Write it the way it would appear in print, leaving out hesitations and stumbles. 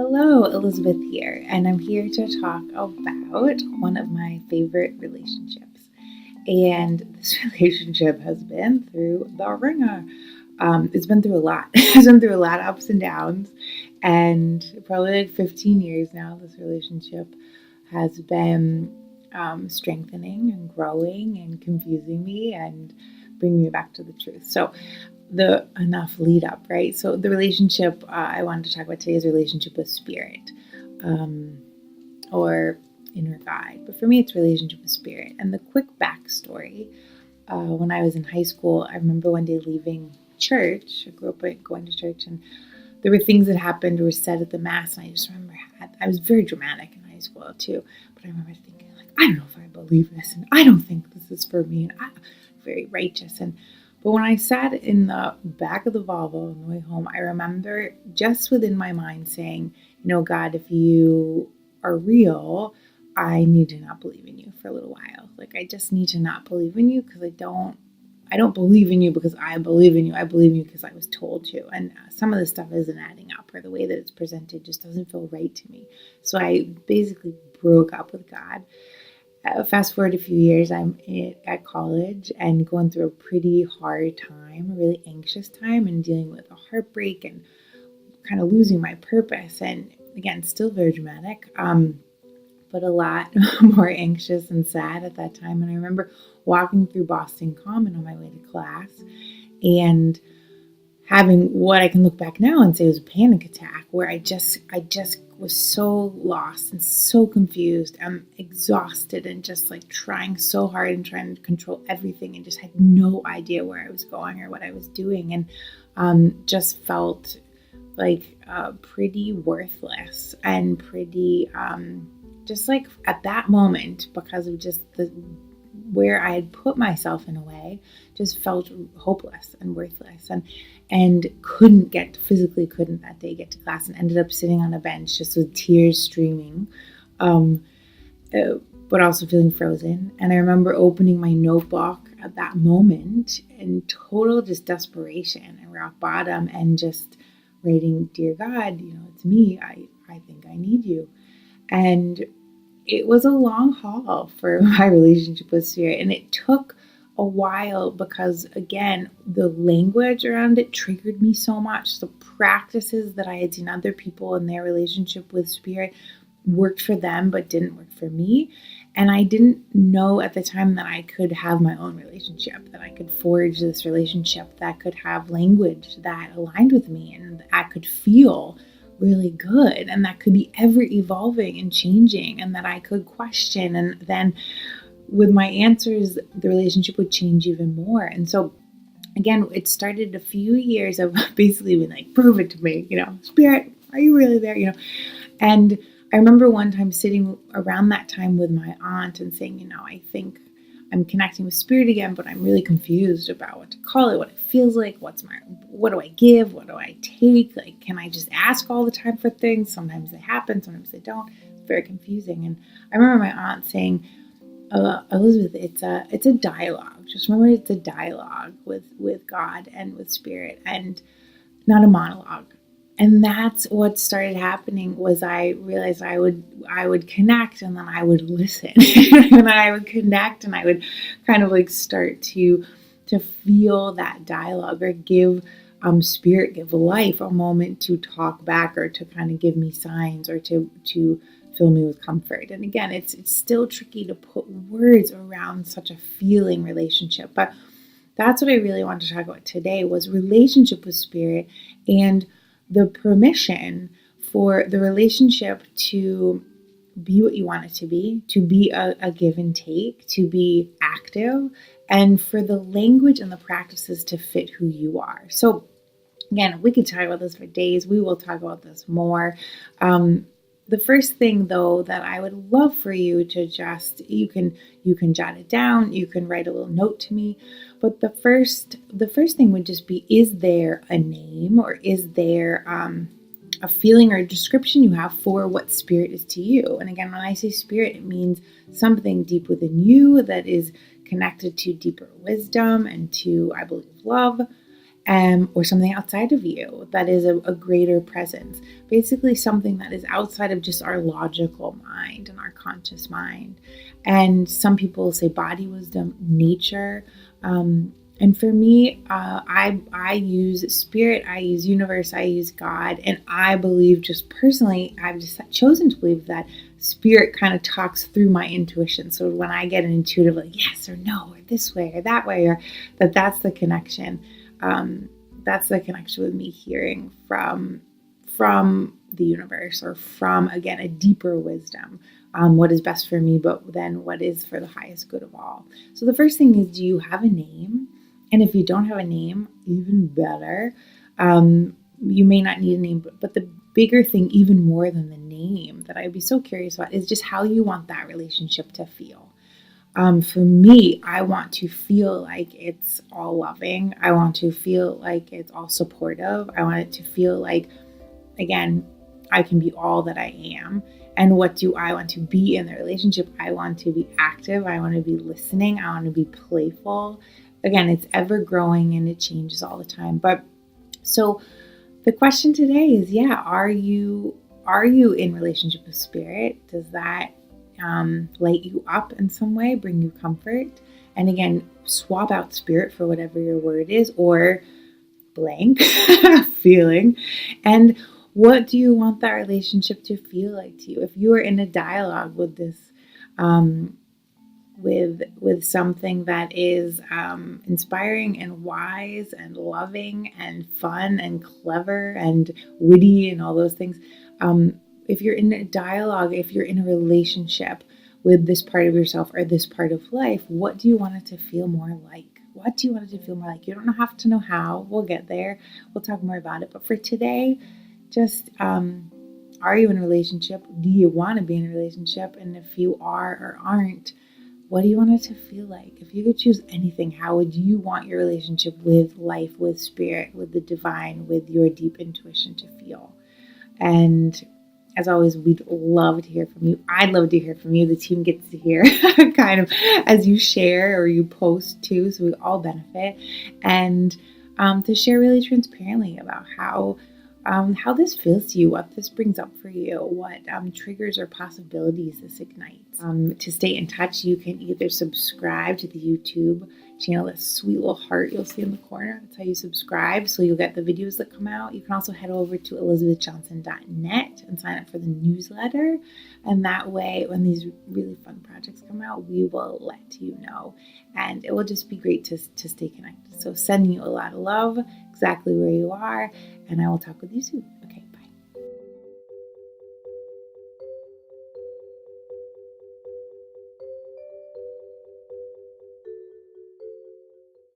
Hello, Elizabeth here, and I'm here to talk about one of my favorite relationships. And this relationship has been through the ringer. It's been through a lot. It's been through a lot of ups and downs, and probably like 15 years now, this relationship has been strengthening and growing and confusing me and bringing me back to the truth. So the enough lead up, right? So the relationship I wanted to talk about today is relationship with spirit, or inner guide. But for me, it's relationship with spirit. And the quick backstory: when I was in high school, I remember one day leaving church. I grew up going to church, and there were things that happened or were said at the mass, and I just remember I was very dramatic in high school too. But I remember thinking, like, I don't know if I believe this, and I don't think this is for me, and I'm very righteous. But when I sat in the back of the Volvo on the way home, I remember just within my mind saying, God, if you are real, I need to not believe in you for a little while. Like, I just need to not believe in you because I don't believe in you because I believe in you. I believe in you because I was told to. And some of this stuff isn't adding up, or the way that it's presented just doesn't feel right to me. So I basically broke up with God. Fast forward a few years, I'm at college and going through a pretty hard time, a really anxious time, and dealing with a heartbreak and kind of losing my purpose. And again, still very dramatic, but a lot more anxious and sad at that time. And I remember walking through Boston Common on my way to class and having what I can look back now and say was a panic attack, where I just was so lost and so confused. I'm exhausted and just like trying so hard and trying to control everything, and just had no idea where I was going or what I was doing, and just felt like pretty worthless and pretty just like at that moment, because of just where I had put myself in a way, just felt hopeless and worthless, and couldn't that day get to class, and ended up sitting on a bench just with tears streaming, but also feeling frozen. And I remember opening my notebook at that moment in total just desperation and rock bottom, and just writing, "Dear God, it's me. I think I need you." And it was a long haul for my relationship with spirit, and it took a while because, again, the language around it triggered me so much. The practices that I had seen other people in their relationship with spirit worked for them but didn't work for me. And I didn't know at the time that I could have my own relationship, that I could forge this relationship that could have language that aligned with me, and I could feel really good, and that could be ever evolving and changing, and that I could question, and then with my answers the relationship would change even more. And so again, it started a few years of basically being like, prove it to me, spirit, are you really there? And I remember one time sitting around that time with my aunt and saying, I think I'm connecting with spirit again, but I'm really confused about what to call it, what it feels like, what do I give, what do I take? Like, can I just ask all the time for things? Sometimes they happen, sometimes they don't. It's very confusing. And I remember my aunt saying, Elizabeth, it's a dialogue. Just remember, it's a dialogue with God and with spirit, and not a monologue. And that's what started happening. Was I realized I would connect, and then I would listen, and I would connect, and I would kind of like start to feel that dialogue, or give spirit, give life a moment to talk back, or to kind of give me signs, or to fill me with comfort. And again, it's still tricky to put words around such a feeling relationship, but that's what I really want to talk about today, was relationship with spirit, and the permission for the relationship to be what you want it to be a give and take, to be active, and for the language and the practices to fit who you are. So again, we could talk about this for days. We will talk about this more. The first thing, though, that I would love for you to just, you can jot it down, you can write a little note to me, but the first thing would just be, is there a name, or is there a feeling or a description you have for what spirit is to you? And again, when I say spirit, it means something deep within you that is connected to deeper wisdom and to, I believe, love. or something outside of you that is a greater presence. Basically, something that is outside of just our logical mind and our conscious mind. And some people say body wisdom, nature. And for me, I use spirit, I use universe, I use God, and I believe, just personally, I've just chosen to believe that spirit kind of talks through my intuition. So when I get an intuitive like yes or no or this way or that way, or that's the connection. That's the connection with me hearing from the universe, or from, again, a deeper wisdom. What is best for me, but then what is for the highest good of all. So the first thing is, do you have a name? And if you don't have a name, even better. You may not need a name, but the bigger thing, even more than the name, that I'd be so curious about is just how you want that relationship to feel. For me, I want to feel like it's all loving. I want to feel like it's all supportive. I want it to feel like, again, I can be all that I am. And what do I want to be in the relationship? I want to be active. I want to be listening. I want to be playful. Again, it's ever growing and it changes all the time. But so the question today is, are you in relationship with spirit? Does that light you up in some way, bring you comfort? And again, swap out spirit for whatever your word is, or blank feeling. And what do you want that relationship to feel like to you? If you are in a dialogue with this, with something that is inspiring and wise and loving and fun and clever and witty and all those things, if you're in a dialogue, if you're in a relationship with this part of yourself or this part of life, what do you want it to feel more like? What do you want it to feel more like? You don't have to know how. We'll get there. We'll talk more about it. But for today, just are you in a relationship? Do you want to be in a relationship? And if you are or aren't, what do you want it to feel like? If you could choose anything, how would you want your relationship with life, with spirit, with the divine, with your deep intuition to feel? And as always, we'd love to hear from you. I'd love to hear from you. The team gets to hear kind of as you share or you post too, so we all benefit. And to share really transparently about how this feels to you, what this brings up for you, what triggers or possibilities this ignites. To stay in touch, you can either subscribe to the YouTube channel, that sweet little heart you'll see in the corner. That's how you subscribe, so you'll get the videos that come out. You can also head over to elizabethjohnson.net and sign up for the newsletter. And that way, when these really fun projects come out, we will let you know. And it will just be great to stay connected. So sending you a lot of love, exactly where you are. And I will talk with you soon. Okay.